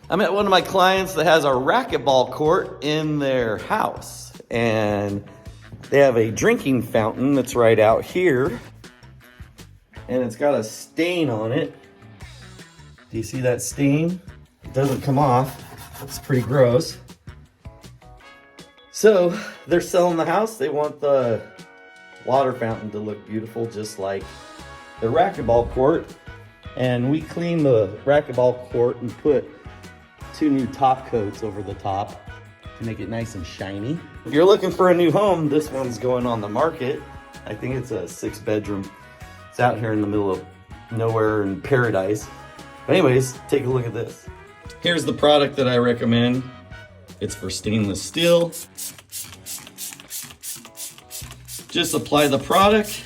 I'm at one of my clients that has a racquetball court in their house, and they have a drinking fountain that's right out here, and it's got a stain on it. Do you see that stain? It doesn't come off. It's pretty gross. So they're selling the house. They want the water fountain to look beautiful, just like the racquetball court. And we cleaned the racquetball court and put 2 new top coats over the top to make it nice and shiny. If you're looking for a new home, this one's going on the market. I think it's a 6-bedroom. It's out here in the middle of nowhere in paradise. But anyways, take a look at this. Here's the product that I recommend. It's for stainless steel. Just apply the product,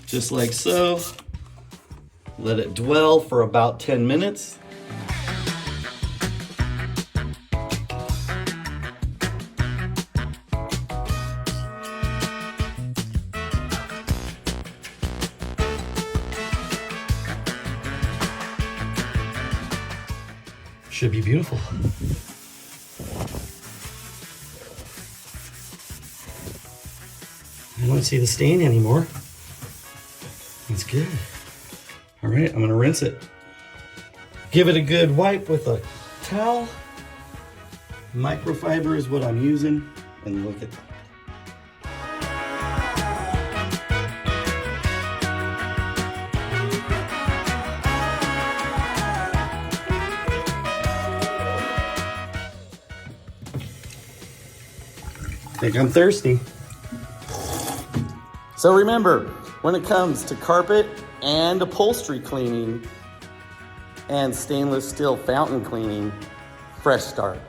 just like so. Let it dwell for about 10 minutes. Should be beautiful. I don't see the stain anymore. That's good. All right, I'm gonna rinse it. Give it a good wipe with a towel. Microfiber is what I'm using, and look at that. I think I'm thirsty. So remember, when it comes to carpet and upholstery cleaning and stainless steel fountain cleaning, fresh start.